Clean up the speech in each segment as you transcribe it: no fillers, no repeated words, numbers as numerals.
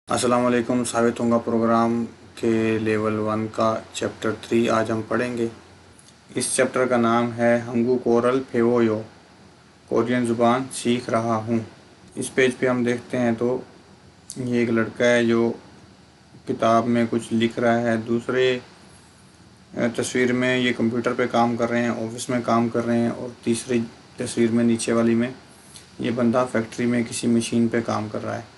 अस्सलाम वालेकुम। साबित होगा प्रोग्राम के लेवल 1 का चैप्टर 3 आज हम पढ़ेंगे। इस चैप्टर का नाम है हंगू कोरल फेवोयो, कोरियन ज़ुबान सीख रहा हूँ। इस पेज पे हम देखते हैं तो ये एक लड़का है जो किताब में कुछ लिख रहा है। दूसरे तस्वीर में ये कंप्यूटर पे काम कर रहे हैं, ऑफिस में काम कर रहे हैं। और तीसरी तस्वीर में नीचे वाली में ये बंदा फैक्ट्री में किसी मशीन पे काम कर रहा है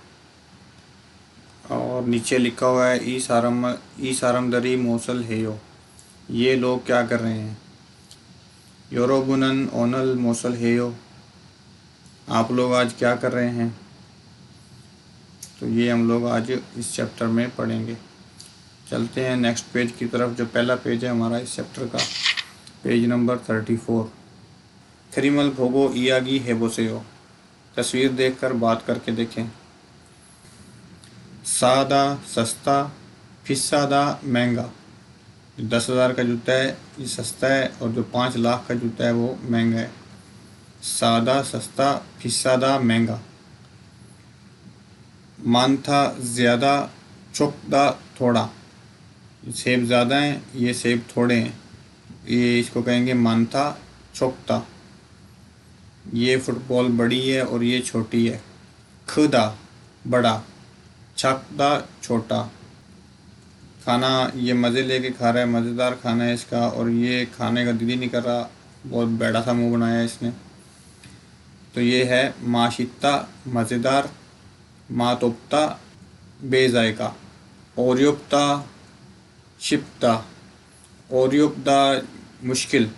और नीचे लिखा हुआ है ई सारमदरी मोसल हेयो। ये लोग क्या कर रहे हैं? योरोबुनन ओनल मोसल हेयो। आप लोग आज क्या कर रहे हैं? तो ये हम लोग आज इस चैप्टर में पढ़ेंगे। चलते हैं नेक्स्ट पेज की तरफ। जो पहला पेज है हमारा इस चैप्टर का, पेज नंबर 34। थरीमल भोगो इयागी हेबोसेयो। तस्वीर देखकर बात करके देखें। सादा सस्ता, फिसादा महंगा। 10,000 का जूता है ये सस्ता है और जो 5 लाख का जूता है वो महंगा है। सादा सस्ता, फिसादा महंगा। मानथा ज़्यादा, चुकदा थोड़ा। सेब ज़्यादा हैं, ये सेब थोड़े हैं। ये इसको कहेंगे मानथा चुकता। ये फुटबॉल बड़ी है और ये छोटी है। खुदा बड़ा, छकदा छोटा। खाना ये मज़े लेके खा रहा है, मज़ेदार खाना है इसका और ये खाने का दिल ही नहीं कर रहा, बहुत बड़ा सा मुंह बनाया है इसने। तो ये है माशिता मज़ेदार, मातोप्ता बेजायका, ओरियोप्ता शिप्ता। ओरियोप्ता मुश्किल,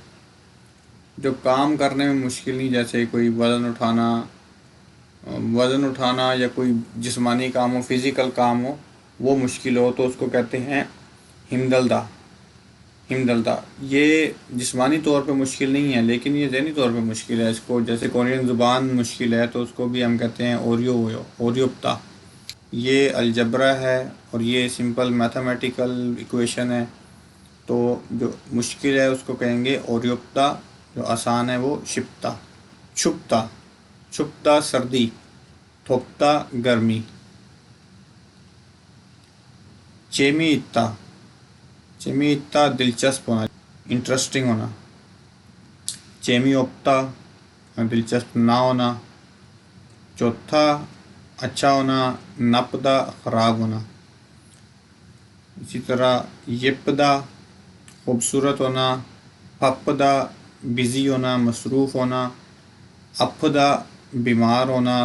जो काम करने में मुश्किल नहीं, जैसे कोई वज़न उठाना या कोई जिस्मानी काम हो, फिज़िकल काम हो, वो मुश्किल हो तो उसको कहते हैं हिमदलदा। हिमदलदा ये जिस्मानी तौर पे मुश्किल नहीं है लेकिन ये ज़हनी तौर पे मुश्किल है। इसको जैसे कोरियन ज़ुबान मुश्किल है तो उसको भी हम कहते हैं ओरियोप्ता। ये अलजबरा है और ये सिंपल मैथमेटिकल इक्वेशन है। तो जो मुश्किल है उसको कहेंगे ओरियोप्ता, जो आसान है वो शिप्ता। छुपता, छुपता सर्दी, थोपता गर्मी। चेमी इत्ता, चेमी इत्ता दिलचस्प होना, इंटरेस्टिंग होना। चेमी ओप्ता दिलचस्प ना होना। चौथा अच्छा होना, नपदा ख़राब होना। इसी तरह यिप्दा खूबसूरत होना, पपदा बिज़ी होना, मसरूफ़ होना। अफदा बीमार होना,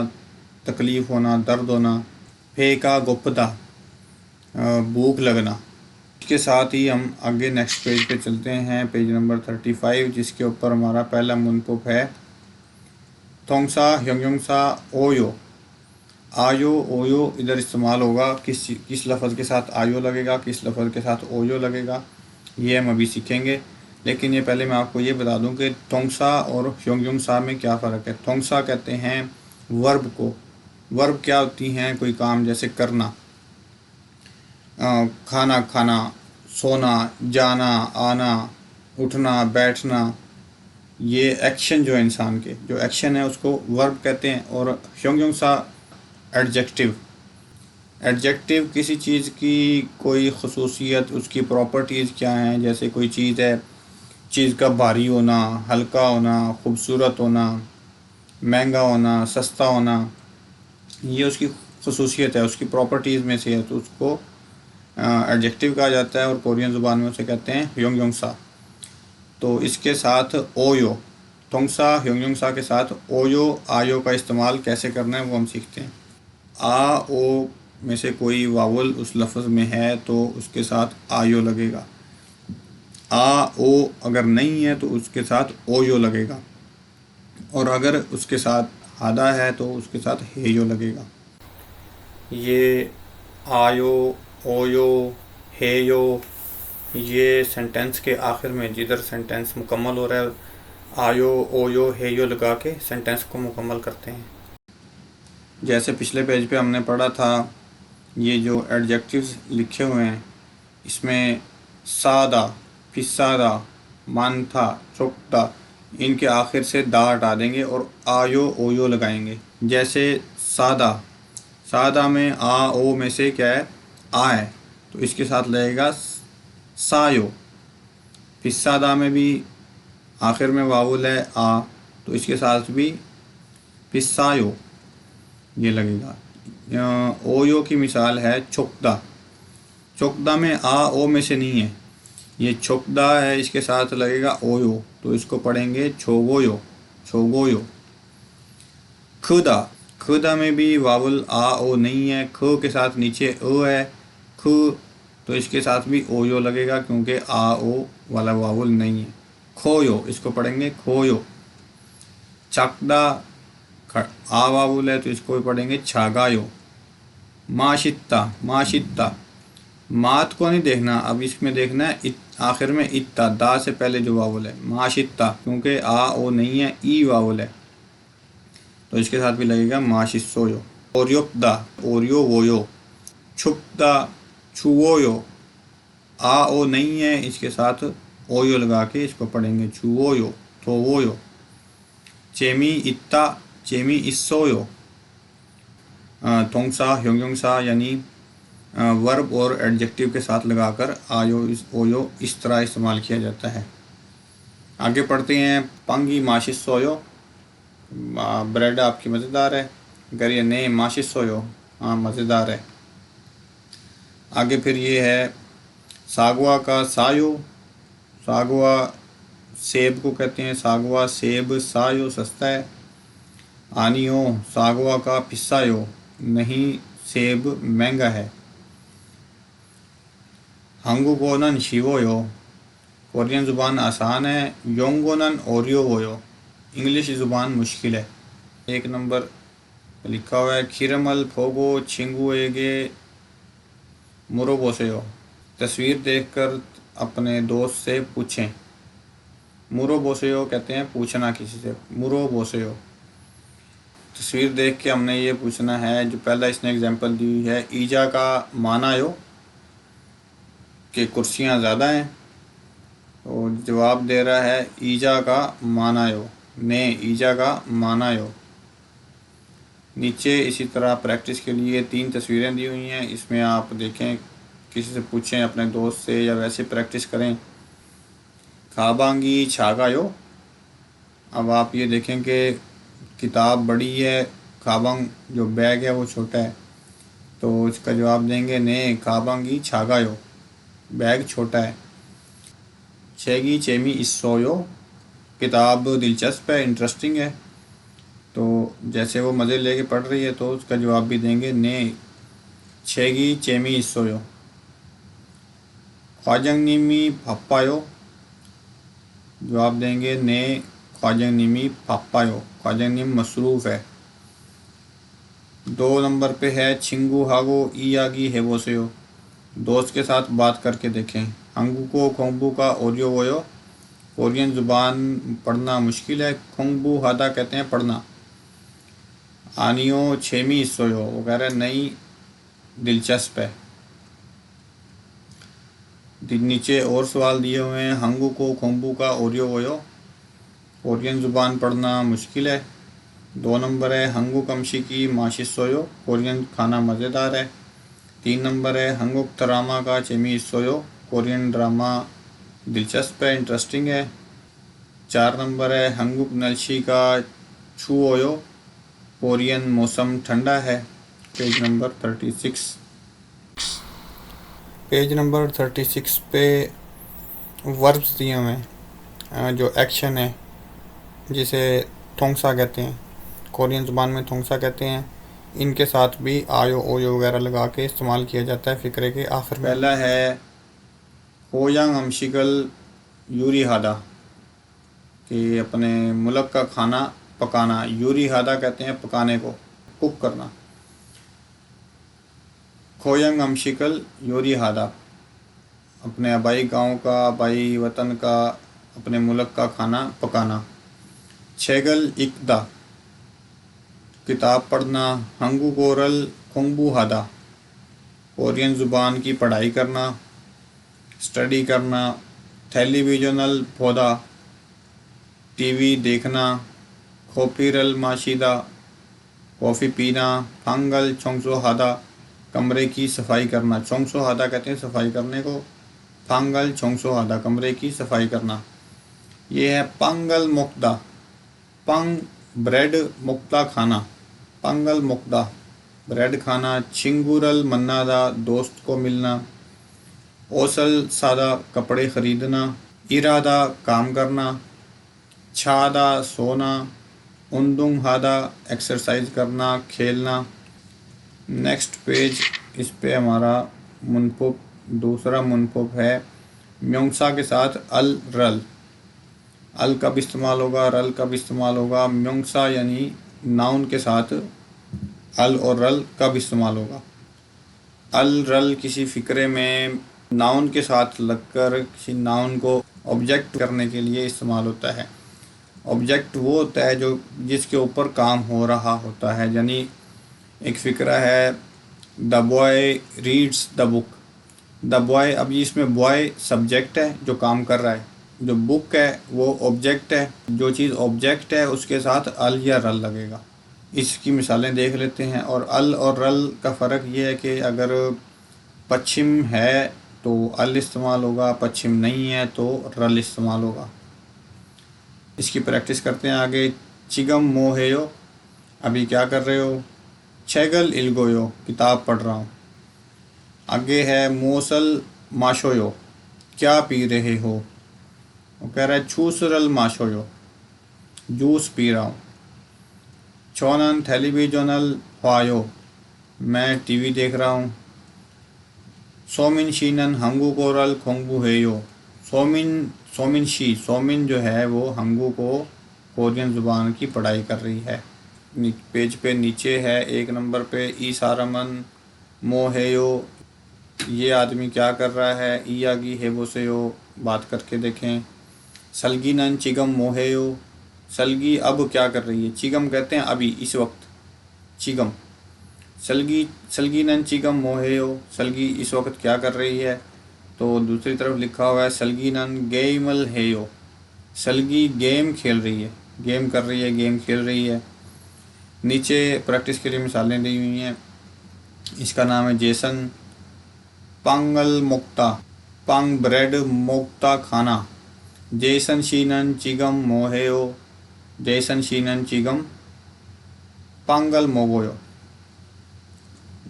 तकलीफ़ होना, दर्द होना। फेका गुप्ता भूख लगना। इसके साथ ही हम आगे नेक्स्ट पेज पे चलते हैं, पेज नंबर 35, जिसके ऊपर हमारा पहला मुनपुप है थोंगसा ह्योंगसा ओयो। आयो ओयो इधर इस्तेमाल होगा, किस लफ्ज़ के साथ आयो लगेगा, किस लफ्ज़ के साथ ओयो लगेगा, ये हम अभी सीखेंगे। लेकिन ये पहले मैं आपको ये बता दूं कि थोंगसा और ह्योंगसा में क्या फ़र्क है। थोंगसा कहते हैं वर्ब को। वर्ब क्या होती हैं? कोई काम जैसे करना, खाना खाना, सोना, जाना, आना, उठना, बैठना। ये एक्शन जो है इंसान के, जो एक्शन है उसको वर्ब कहते हैं। और ह्योंगसा एडजेक्टिव। एडजेक्टिव किसी चीज़ की कोई खसूसियत, उसकी प्रॉपर्टीज़ क्या हैं। जैसे कोई चीज़ है, चीज़ का भारी होना, हल्का होना, खूबसूरत होना, महंगा होना, सस्ता होना, ये उसकी खसूसियत है, उसकी प्रॉपर्टीज़ में से है, तो उसको एडजेक्टिव कहा जाता है और कोरियन ज़ुबान में उसे कहते हैं ह्योंगसा। तो इसके साथ ओयो, थोंगसा ह्योंगसा के साथ ओयो आयो का इस्तेमाल कैसे करना है वो हम सीखते हैं। आ ओ में से कोई वावल उस लफ्ज़ में है तो उसके साथ आयो लगेगा। आ ओ अगर नहीं है तो उसके साथ ओयो लगेगा और अगर उसके साथ आधा है तो उसके साथ हेयो लगेगा। ये आयो, ओयो, हेयो, ये सेंटेंस के आखिर में जिधर सेंटेंस मुकम्मल हो रहा है, आयो ओयो हेयो लगा के सेंटेंस को मुकम्मल करते हैं। जैसे पिछले पेज पे हमने पढ़ा था, ये जो एडजेक्टिव्स लिखे हुए हैं इसमें सादा, फिसादा, मानथा, चुकता, इनके आखिर से दा हटा देंगे और आयो ओयो लगाएंगे। जैसे सादा, सादा में आ ओ में से क्या है, आ है, तो इसके साथ लगेगा सायो। फिर सादा में भी आखिर में वावुल है आ, तो इसके साथ भी फिर सायो ये लगेगा। ओयो की मिसाल है चोकदा। चोकदा में आ ओ में से नहीं है, ये चोकदा है, इसके साथ लगेगा ओयो, तो इसको पढ़ेंगे छोगोयो, छोगोयो। खुदा, खुदा में भी वावुल आ ओ नहीं है, ख के साथ नीचे ओ है, खु, तो इसके साथ भी ओयो लगेगा क्योंकि आ ओ वाला वावुल नहीं है। खोयो, इसको पढ़ेंगे खोयो। चकदा आ वावुल है तो इसको भी पढ़ेंगे छागायो। माशित्ता, माशित्ता, मात को नहीं देखना, अब इसमें देखना है आखिर में इत्ता, दा से पहले जो वावुल है, माशित्ता, क्योंकि आ ओ नहीं है, ई वावुल है, तो इसके साथ भी लगेगा माशिसोयो। ओरियोपदा, ओरियो वोयो। छुपदा, छुवोयो, आ ओ नहीं है, इसके साथ ओयो लगा के इसको पढ़ेंगे छुवोयो, थोवोयो। चेमी इत्ता, चेमी इस्सोयो। थोंगसा, ह्योंग्योंगसा यानी वर्ब और एडजेक्टिव के साथ लगाकर आयो ओयो इस तरह इस्तेमाल किया जाता है। आगे पढ़ते हैं पंगी माशिस सोयो। ब्रेड आपकी मज़ेदार है, अगर ये नहीं माशिस सोयो, हाँ मज़ेदार है। आगे फिर ये है सागवा का सायो। सागवा सेब को कहते हैं, सागवा सेब, सायो सस्ता है। आनियो, सागवा का पिस्सायो, नहीं सेब महंगा है। हांगुगोनन शिवोयो, कोरियन ज़ुबान आसान है। योंगोनन ओरियो वोयो, इंग्लिश ज़ुबान मुश्किल है। 1 नंबर लिखा हुआ है खिरमल फोगो छिंगुएगे मुरोबोसेयो। तस्वीर देखकर अपने दोस्त से पूछें। मुरोबोसेयो कहते हैं पूछना किसी से, मुरोबोसेयो। तस्वीर देख के हमने ये पूछना है, जो पहला इसने एग्जांपल दी है ईजा का मानायो कि कुर्सियाँ ज़्यादा हैं, तो जवाब दे रहा है ईजा का मानायो, ने ईजा का मानायो। नीचे इसी तरह प्रैक्टिस के लिए 3 तस्वीरें दी हुई हैं, इसमें आप देखें, किसी से पूछें, अपने दोस्त से, या वैसे प्रैक्टिस करें। खाबांगी छागायो, अब आप ये देखें कि किताब बड़ी है, खाबांग जो बैग है वो छोटा है, तो इसका जवाब देंगे ने खाबांगी छागायो, बैग छोटा है। छेगी चेमी इस्सोयो, किताब दिलचस्प है, इंटरेस्टिंग है, तो जैसे वो मज़े लेके पढ़ रही है तो उसका जवाब भी देंगे ने छेगी चेमी इस्सोयो। ख्वाजंगनीमी पापायो, जवाब देंगे ने ख्वाजंगनीमी पापायो, ख्वाजंगनीम मसरूफ़ है। 2 नंबर पे है छिंगू हागो ईयागी हेबोसेयो, दोस्त के साथ बात करके देखें। हंगू को खोंगबू का ओरियो वोयो, कोरियन ज़ुबान पढ़ना मुश्किल है, खोंगबू हादा कहते हैं पढ़ना। आनियो छेमी इस्सोयो, वो कह रहे नहीं दिलचस्प है। नीचे और सवाल दिए हुए हैं, हंगू को खोंगबू का ओरियो वोयो, कोरियन ज़ुबान पढ़ना मुश्किल है। 2 नंबर है हंगू कमशी की माशिस सोयो, कोरियन खाना मज़ेदार है। 3 नंबर है हंगुक तरामा का चेमी इस्सोयो, कोरियन ड्रामा दिलचस्प है, इंटरेस्टिंग है। 4 नंबर है हंगुक नलशी का छुओयो, कोरियन मौसम ठंडा है। Page number 36। पेज नंबर 36 पे वर्ब्स दिए हुए हैं, जो एक्शन है, जिसे थोंगसा कहते हैं, कोरियन ज़ुबान में थोंगसा कहते हैं, इनके साथ भी आयो ओयो वगैरह लगा के इस्तेमाल किया जाता है फ़िक्रे के आखिर में। पहला है होयांग अमशिकल यूरी हादा, कि अपने मुल्क का खाना पकाना, यूरी हादा कहते हैं पकाने को, कुक करना। खोयंग अमशिकल यूरी हादा, अपने आबाई गांव का, आबाई वतन का, अपने मुल्क का खाना पकाना। छेगल इकदा, किताब पढ़ना। हंगू गोरल खोंगबू हादा, कोरियन ज़ुबान की पढ़ाई करना, स्टडी करना। टेलीविजनल पौधा, टीवी देखना। खोपीरल माशिदा, कॉफ़ी पीना। फंगल चोंगसो हादा, कमरे की सफाई करना। चोंगसो हादा कहते हैं सफाई करने को। फंगल चोंगसो हादा, कमरे की सफाई करना। ये है पंगल मुक्ता। पंग ब्रेड, मुक्ता खाना। पंगल मुक्ता ब्रेड खाना। चिंगुरल मन्नादा, दोस्त को मिलना। ओसल सादा, कपड़े खरीदना। इरादा, काम करना। छादा, सोना। उंदुंग हादा, एक्सरसाइज करना, खेलना। नेक्स्ट पेज, इस पे हमारा मुनपुप, दूसरा मुनपुप है म्योंगसा के साथ अल रल। अल कब इस्तेमाल होगा, रल कब इस्तेमाल होगा। म्योंगसा यानी नाउन के साथ अल और रल कब इस्तेमाल होगा। अल रल किसी फ़िक्रे में नाउन के साथ लगकर किसी नाउन को ऑब्जेक्ट करने के लिए इस्तेमाल होता है। ऑब्जेक्ट वो होता है जो जिसके ऊपर काम हो रहा होता है। यानी एक फ़िक्रा है the boy reads the book. The boy, अब इसमें बॉय सब्जेक्ट है जो काम कर रहा है, जो बुक है वो ऑब्जेक्ट है। जो चीज़ ऑब्जेक्ट है उसके साथ अल या रल लगेगा। इसकी मिसालें देख लेते हैं। और अल और रल का फ़र्क ये है कि अगर पश्चिम है तो अल इस्तेमाल होगा, पश्चिम नहीं है तो रल इस्तेमाल होगा। इसकी प्रैक्टिस करते हैं आगे। चिगम मोहेयो, अभी क्या कर रहे हो। छैगल इल्गोयो, किताब पढ़ रहा हूँ। आगे है मोसल माशोयो, क्या पी रहे हो। वो कह रहा है छूसरल माशोयो, जूस पी रहा हूँ। छोनन टेलीविजनल फायो, मैं टीवी देख रहा हूँ। सोमिन शीनन हंगू कोरल खोंगबू हेयो, सोमिन शी, सोमिन जो है वो हंगू को कोरियन ज़ुबान की पढ़ाई कर रही है। पेज पे नीचे है 1 नंबर पे ई सारामन मोहेयो, ये आदमी क्या कर रहा है। ईयागी हेबोसेयो, बात करके देखें। सलगी नन चिगम मोहेयो, सलगी अब क्या कर रही है। चिगम कहते हैं अभी, इस वक्त। चिगम, सलगी नन चिगम मोहेयो, सलगी इस वक्त क्या कर रही है। तो दूसरी तरफ लिखा हुआ है सलगी नन गेमल हेयो, सलगी गेम खेल रही है, गेम कर रही है, गेम खेल रही है। नीचे प्रैक्टिस के लिए मिसालें दी हुई हैं। इसका नाम है जेसन। पंगल मुक्ता, पंग ब्रेड, मुक्ता खाना। जेसन शीनन चिगम मोहेयो, जेसन शीनन चिगम पंगल मोगोयो।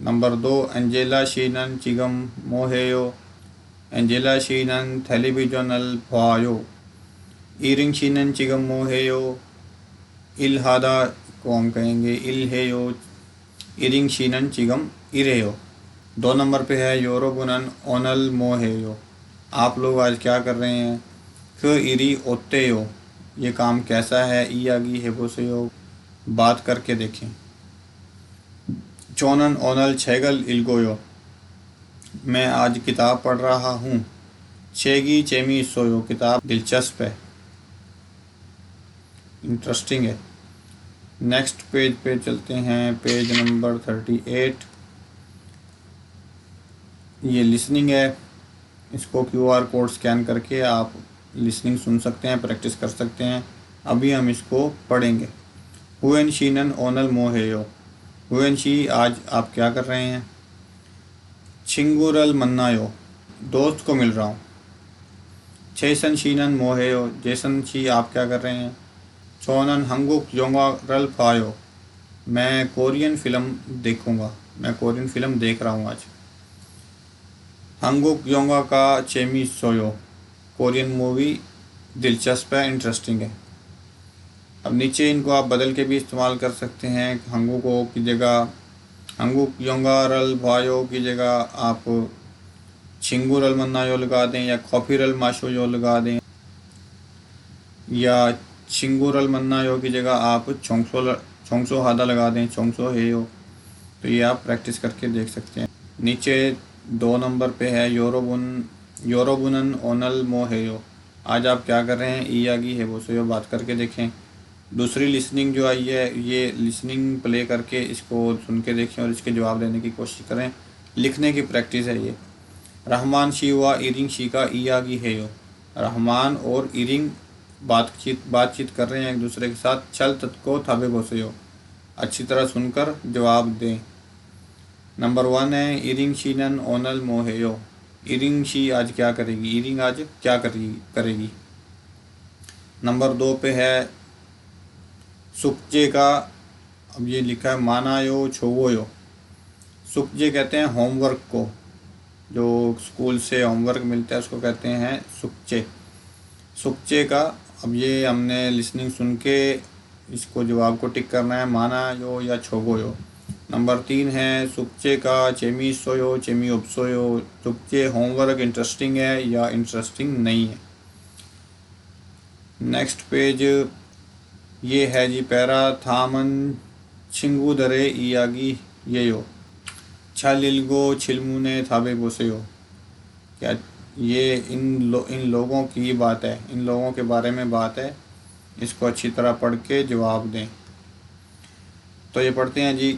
नंबर 2, एंजेला शीनन चिगम मोहेयो, एंजेला शीनन टेलीविजनल फायो। इरिंग शीनन चिगम मोहेयो, इल्हादा को हम कहेंगे इल्हेयो, इरिंग शीनन चिगम इरेयो। 2 नंबर पे है योरोबुनन ओनल मोहेयो, आप लोग आज क्या कर रहे हैं। ख इरी ओत्तेयो, ये काम कैसा है। ईयागी हेबोसेयो, बात करके देखें। चोनन ओनल छैगल इल्गोयो, मैं आज किताब पढ़ रहा हूँ। छेगी चेमी सोयो, किताब दिलचस्प है, इंटरेस्टिंग है। नेक्स्ट पेज पे चलते हैं, पेज नंबर 38। ये लिसनिंग है, इसको QR कोड स्कैन करके आप लिसनिंग सुन सकते हैं, प्रैक्टिस कर सकते हैं। अभी हम इसको पढ़ेंगे। हुएन शीनन ओनल मोहेयो, हुएन शी आज आप क्या कर रहे हैं। छिंगुरल मन्नायो, दोस्त को मिल रहा हूँ। छेसन शीनन मोहेयो, जेसन शी आप क्या कर रहे हैं। चोनन हंगुक योंगा रल फायो, मैं कोरियन फिल्म देखूंगा, मैं कोरियन फिल्म देख रहा हूँ आज। हंगुक योंगा का चेमी सोयो, कोरियन मूवी दिलचस्प है, इंटरेस्टिंग है। अब नीचे इनको आप बदल के भी इस्तेमाल कर सकते हैं। हंगुको की जगह हंगुक योंगा रल फायो की जगह आप छिंगू रल मन्नायो लगा दें, या कॉफ़ी रल माशोयो लगा दें, या छिंगू रल मन्नायो की जगह आप चोंगसो हादा लगा दें, चोंगसो हेयो। तो ये आप प्रैक्टिस करके देख सकते हैं। नीचे 2 नंबर पे है योरोबुनन ओनल मोहेयो, आज आप क्या कर रहे हैं। ईयागी हेबोसेयो, बात करके देखें। दूसरी लिसनिंग जो आई है, ये लिसनिंग प्ले करके इसको सुन के देखें और इसके जवाब देने की कोशिश करें। लिखने की प्रैक्टिस है ये। रहमान शी व इरिंग शी का ईयागी हेयो, रहमान और इरिंग बातचीत कर रहे हैं एक दूसरे के साथ। छल तत्को थाबे गोसेयो, अच्छी तरह सुनकर जवाब दें। नंबर 1 है इरिंग शीनन ओनल मोहेयो। इरिंग शी आज क्या करेगी, इरिंग आज क्या करेगी। नंबर 2 पे है सुकजे का, अब ये लिखा है मानायो छोवोयो। सुकजे कहते हैं होमवर्क को, जो स्कूल से होमवर्क मिलता है उसको कहते हैं सुकचे। सुकचे का, अब ये हमने लिसनिंग सुन के इसको जवाब को टिक करना है, माना यो या छोगोयो। नंबर 3 है सुकचे का चेमी सोयो चेमी उपसोयो। सुकचे होमवर्क इंटरेस्टिंग है या इंटरेस्टिंग नहीं है। नेक्स्ट पेज ये है जी पैरा थामन छिंगू दरे इयागी येयो। छलिलगो छिलमुने थाबे बोसेयो। क्या ये इन लोगों की बात है, इन लोगों के बारे में बात है। इसको अच्छी तरह पढ़ के जवाब दें। तो ये पढ़ते हैं जी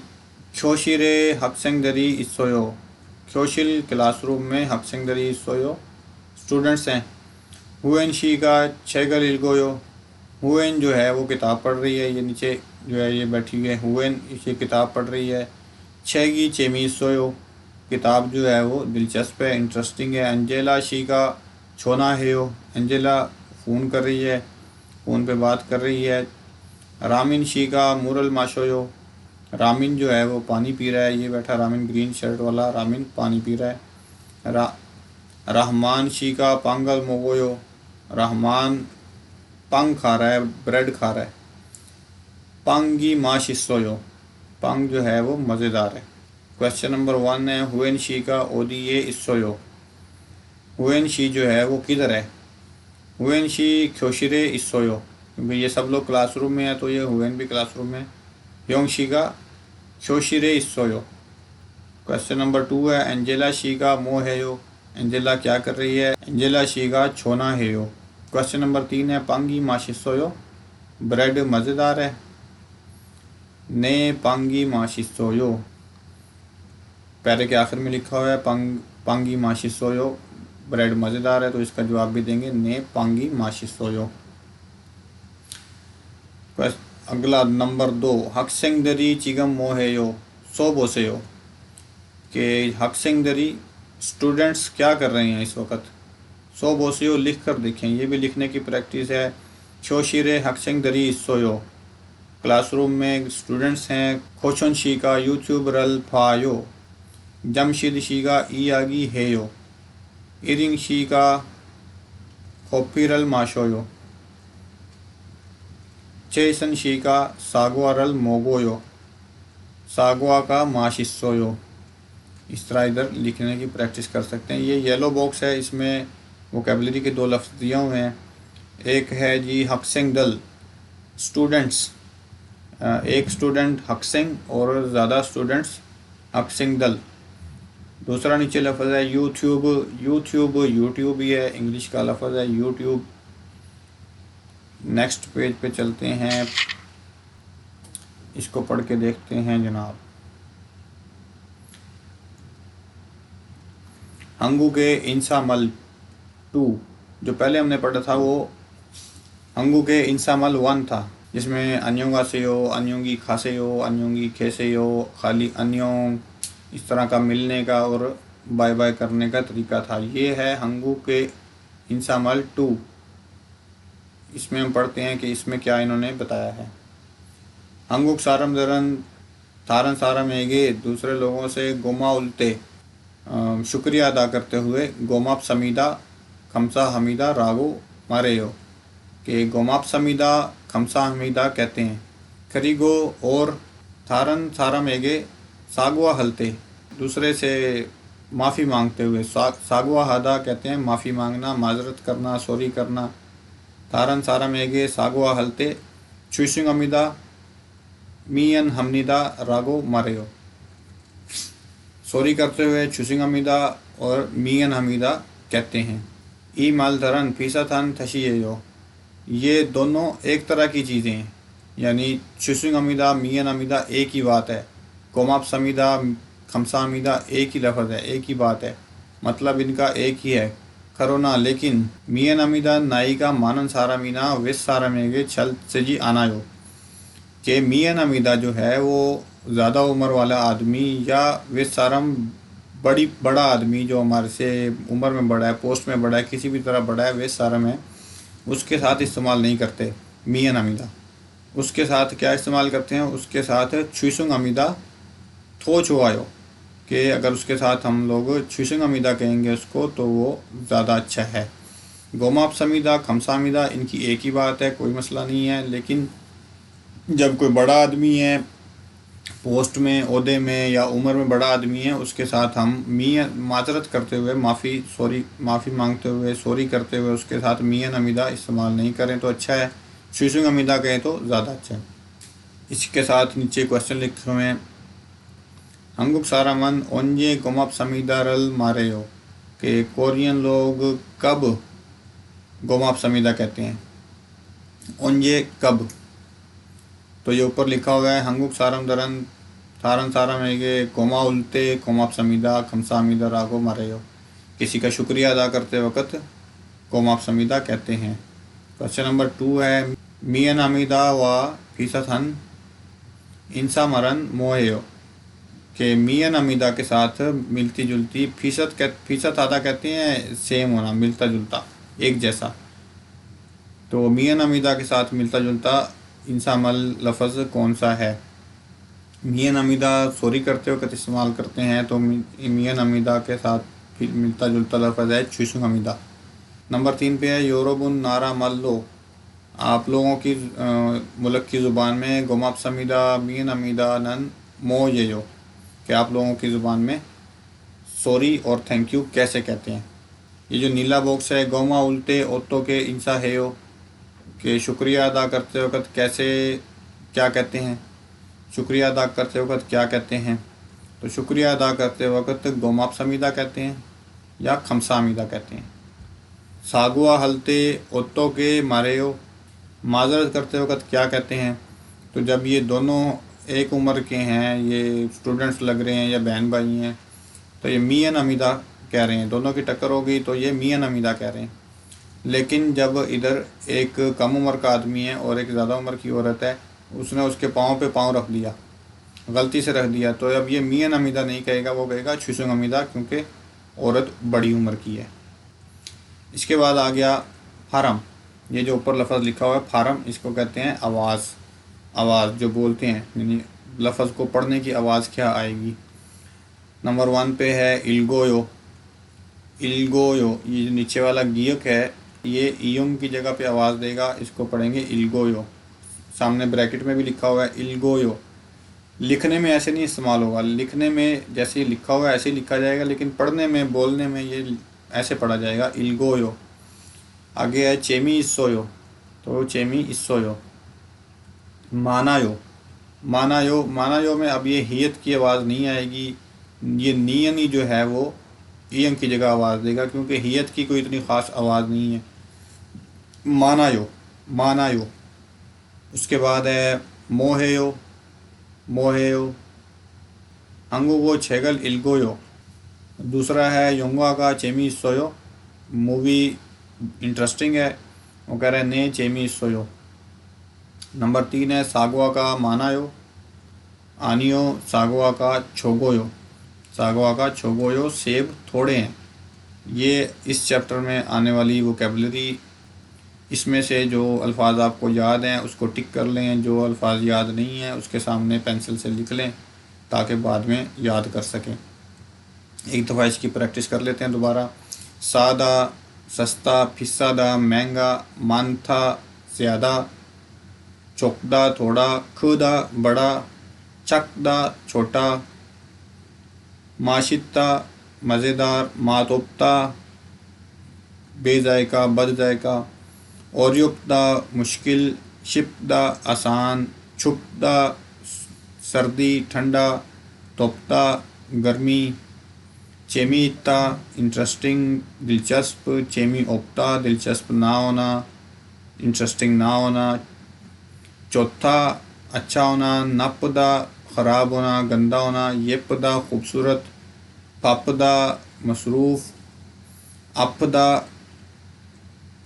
ख्योशिरे हक्सेंगदरी इसोयो। ख्योशिल क्लासरूम में, हक्सेंगदरी इसोयो स्टूडेंट्स हैं। हुएन शी का छेगल इलगोयो। हुएन जो है वो किताब पढ़ रही है, ये नीचे जो है ये बैठी हुई है, हुएन ये किताब पढ़ रही है। छेगी चेमी सोयो, किताब जो है वो दिलचस्प है, इंटरेस्टिंग है। अंजेला शी का छोना है हो, अंजेला फ़ोन कर रही है, फ़ोन पे बात कर रही है। रामिन शी का मुरल माशोयो, रामिन जो है वो पानी पी रहा है, ये बैठा रामिन ग्रीन शर्ट वाला रामिन पानी पी रहा है। रहमान शी का पांगल मोगोयो, रहमान पंग खा रहा है, ब्रेड खा रहा है। पंगी माश सोयो, पंग जो है वो मज़ेदार है। क्वेश्चन नंबर 1 है हुएन शी का ओदी ये इसोयो। हुएन शी जो है वो किधर है। हुएन शी ख्योशिरे इसोयो, क्योंकि ये सब लोग क्लासरूम में है तो ये हुएन भी क्लासरूम में। योंग शी का ख्योशिरे इसोयो। क्वेश्चन नंबर 2 है एंजेला शी का मो है यो। एंजेला क्या कर रही है, एंजेला शी का छोना है यो। क्वेश्चन नंबर 3 है पांगी माशिसोयो, ब्रेड मज़ेदार है। ने पांगी माशिसोयो, पैरे के आखिर में लिखा हुआ है पांगी माशिसोयो, ब्रेड मज़ेदार है, तो इसका जवाब भी देंगे ने पांगी माशिसोयो। अगला नंबर 2 हक्सेंगदरी चिगम मोहेयो सो बोसेयो। कि हक्सेंगदरी स्टूडेंट्स क्या कर रहे हैं इस वक्त। सो बोसेयो लिख कर देखें, ये भी लिखने की प्रैक्टिस है। शोशिरे हक्सेंगदरी इसोयो, क्लासरूम में स्टूडेंट्स हैं। खोशन शी का यूट्यूब रल फायो। जमशिद शी का ईयागी हेयो। इरिंग शी का खोपीरल माशोयो। चेसन शी का सागवा रल मोगोयो, सागवा का माशिसोयो। इस तरह इधर लिखने की प्रैक्टिस कर सकते हैं। ये येलो बॉक्स है, इसमें वोकेबलरी के 2 लफ्ज़ दिए हुए हैं। एक है जी हक्सेंग दल स्टूडेंट्स, एक स्टूडेंट हक्सेंग और ज़्यादा स्टूडेंट्स हक्सेंग दल। दूसरा नीचे लफ्ज़ है यूट्यूब, यूट्यूब ही है, इंग्लिश का लफ्ज़ है यूट्यूब। नेक्स्ट पेज पे चलते हैं, इसको पढ़ के देखते हैं जनाब। हंगू के इंसामल 2, जो पहले हमने पढ़ा था वो हंगू के इंसामल 1 था, जिसमें अन्योंगा से हो, अन्योंगी खासे हो, अन्योंगी खेसे हो, खाली अन्यों, इस तरह का मिलने का और बाय बाय करने का तरीका था। ये है हंगू के इंसामल 2। इसमें हम पढ़ते हैं कि इसमें क्या इन्होंने बताया है। हंगुक सारम दरन थारन सारम एगे, दूसरे लोगों से गोमा उल्टे शुक्रिया अदा करते हुए। गोमाप समीदा खमसा हमीदा रागो मारे हो, कि गोमाप समीदा खमसा हमीदा कहते हैं। खरीगो और थारन सारम एगे सागवा हलते, दूसरे से माफ़ी मांगते हुए। सागवा हदा कहते हैं माफ़ी मांगना, माजरत करना, सॉरी करना। थारन सारम एगे सागवा हलते चुशिंग अमीदा मियन हमनिदा रागो मारेयो। सॉरी करते हुए चुशिंग अमीदा और मियन हमीदा कहते हैं। ई माल धरन फीसा थान थशियो, ये दोनों एक तरह की चीज़ें हैं, यानी चुशिंग अमीदा मियन अमीदा एक ही बात है। कोमाप समीदा खमसा अमीदा एक ही लफ्ज़ है, एक ही बात है, मतलब इनका एक ही है। करोना लेकिन मियन अमीदा नायिका मानन सारा मीना विस सारा मेगे छल से जी आना हो। कि मियाँ नमीदा जो है वो ज़्यादा उम्र वाला आदमी या वे सारम बड़ा आदमी जो हमारे से उम्र में बड़ा है, पोस्ट में बड़ा है, किसी भी तरह बड़ा है, वे सारम है, उसके साथ इस्तेमाल नहीं करते मियाँ नमीदा। उसके साथ क्या इस्तेमाल करते हैं? उसके साथ छुइसुंग अमीदा थो छुआयो, कि अगर उसके साथ हम लोग छुइसुंग अमीदा कहेंगे उसको तो वो ज़्यादा अच्छा है। गोमाप समीदा, खमसामीदा, इनकी एक ही बात है, कोई मसला नहीं है। लेकिन जब कोई बड़ा आदमी है, पोस्ट में, ओहदे में या उम्र में बड़ा आदमी है, उसके साथ हम माजरत करते हुए, माफ़ी मांगते हुए, सॉरी करते हुए उसके साथ मियाँ नमीदा इस्तेमाल नहीं करें तो अच्छा है। शुशुंग अमीदा कहें तो ज़्यादा अच्छा है। इसके साथ नीचे क्वेश्चन लिखे हुए हैं, हंगुक सारामन ओंजे गोमाप समीदारल मारे हो, कि कोरियन लोग कब गोमाप समीदा कहते हैं? ओंजे कब? तो ये ऊपर लिखा हुआ है, हंगुक सारम दरन थारन सारा में ये कोमा उल्टे कोमाप समीदा खमसा अमीदा रागो मारे हो, किसी का शुक्रिया अदा करते वक्त कोमाप समीदा कहते हैं। क्वेश्चन नंबर 2 है, मियन अमीदा व फीसथन इंसा मरन मोहेयो, कि मियन अमीदा के साथ मिलती जुलती, फीसद आधा कहते हैं सेम होना, मिलता जुलता, एक जैसा। तो मियन अमीदा के साथ मिलता जुलता इंसामल लफ्ज़ कौन सा है? मियन अमीदा सॉरी करते वक्त इस्तेमाल करते हैं, तो मियन अमीदा के साथ फिर मिलता जुलता लफ्ज़ है छुसुंग अमीदा। नंबर 3 पे है, योरोबुन नारा मल्लो, आप लोगों की मुल्क की ज़ुबान में गोमाप समीदा मियन अमीदा नन मो यो, कि आप लोगों की ज़ुबान में सॉरी और थैंक यू कैसे कहते हैं? ये जो नीला बॉक्स है, गोमा उल्टे ओतो के इंसा हेयो, कि शुक्रिया अदा करते वक्त कैसे क्या कहते हैं? शुक्रिया अदा करते वक्त क्या कहते हैं? तो शुक्रिया अदा करते वक्त गोमाप समीदा कहते हैं या खमसा अमीदा कहते हैं। सागुआ हलते ओतो के मारेयो, माजरत करते वक्त क्या कहते हैं? तो जब ये दोनों एक उम्र के हैं, ये स्टूडेंट्स लग रहे हैं या बहन भाई हैं, तो ये मियन अमीदा कह रहे हैं, दोनों की टक्कर हो गई तो ये मियन अमीदा कह रहे हैं। लेकिन जब इधर एक कम उम्र का आदमी है और एक ज़्यादा उम्र की औरत है, उसने उसके पाँव पे पाँव रख दिया, गलती से रख दिया, तो अब ये मियन अमीदा नहीं कहेगा, वो कहेगा छुसुंग अमीदा, क्योंकि औरत बड़ी उम्र की है। इसके बाद आ गया फारम, ये जो ऊपर लफ्ज़ लिखा हुआ है फारम, इसको कहते हैं आवाज़ जो बोलते हैं, यानी लफ्ज़ को पढ़ने की आवाज़ क्या आएगी। नंबर 1 पे है इल्गोयो। ये जो नीचे वाला गियक है, ये ईयम की जगह पे आवाज़ देगा, इसको पढ़ेंगे इल्गोयो। सामने ब्रैकेट में भी लिखा हुआ है इल्गोयो। लिखने में ऐसे नहीं इस्तेमाल होगा, लिखने में जैसे लिखा हुआ है ऐसे ही लिखा जाएगा, लेकिन पढ़ने में, बोलने में ये ऐसे पढ़ा जाएगा इल्गोयो। आगे है चेमी इस्सोयो, तो चेमी इस्सोयो। मानायो में अब ये हियत की आवाज़ नहीं आएगी, ये नियनी जो है वो ईयम की जगह आवाज़ देगा, क्योंकि हियत की कोई इतनी ख़ास आवाज़ नहीं है। मानायो। उसके बाद है मोहेयो। हंगुगो छेगल इल्गोयो। दूसरा है योंगा का चेमी सोयो, मूवी इंटरेस्टिंग है, वो कह रहे हैं ने चेमी सोयो। नंबर 3 है सागवा का मानायो। आनियो सागवा का छोगोयो, सेब थोड़े हैं। ये इस चैप्टर में आने वाली वोकेबलरी, इसमें से जो अल्फाज आपको याद हैं उसको टिक कर लें, जो अल्फाज याद नहीं हैं उसके सामने पेंसिल से लिख लें ताकि बाद में याद कर सकें। एक दफ़ा इसकी प्रैक्टिस कर लेते हैं दोबारा। सादा सस्ता, फिसादा महंगा, मानथा ज़्यादा, चौकदा थोड़ा, खुदा बड़ा, चकदा छोटा, माशिता मज़ेदार, मातोप्ता बेजायका बद जायका, औरयुक्ता मुश्किल, शिपदा आसान, छुपदा सर्दी ठंडा, तोप्ता गर्मी, चेमीता इंटरेस्टिंग दिलचस्प, चेमी ओप्ता दिलचस्प ना होना, इंटरेस्टिंग ना होना, चौथा अच्छा होना, नपदा ख़राब होना, गंदा होना, येपदा खूबसूरत, पापदा मसरूफ़, आपदा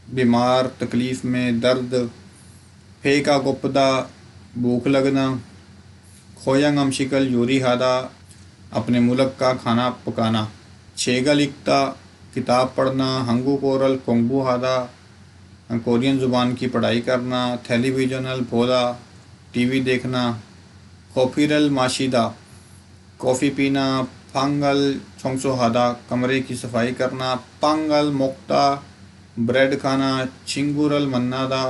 बीमार तकलीफ़ में दर्द, फेका गुप्दा भूख लगना, खोयंग अमशिकल यूरी हादा, अपने मुल्क का खाना पकाना, छेगा लिखता, किताब पढ़ना, हंगू कोरल कोंगबू हादा, कोरियन ज़ुबान की पढ़ाई करना, टेलीविजनल भोला, टीवी देखना, कॉफ़ीरल माशिदा, कॉफ़ी पीना, फांगल छोंगसो हादा, कमरे की सफाई करना, पांगल मोक्ता, ब्रेड खाना, चिंगुरल मन्नादा,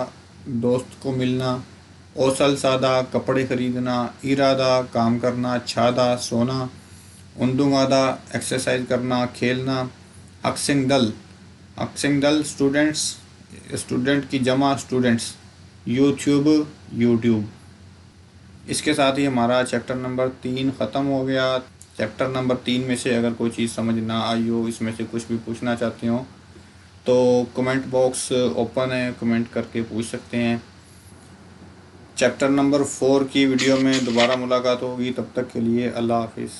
दोस्त को मिलना, ओसल सादा, कपड़े खरीदना, इरादा, काम करना, छादा, सोना, उंदुंगादा, एक्सरसाइज करना, खेलना, अक्सिंग दल स्टूडेंट्स, स्टूडेंट की जमा स्टूडेंट्स, यूट्यूब यूट्यूब। इसके साथ ही हमारा चैप्टर नंबर 3 ख़त्म हो गया। चैप्टर नंबर 3 में से अगर कोई चीज़ समझ ना आई हो, इसमें से कुछ भी पूछना चाहते हो तो कमेंट बॉक्स ओपन है, कमेंट करके पूछ सकते हैं। चैप्टर नंबर 4 की वीडियो में दोबारा मुलाकात होगी, तब तक के लिए अल्लाह हाफिज़।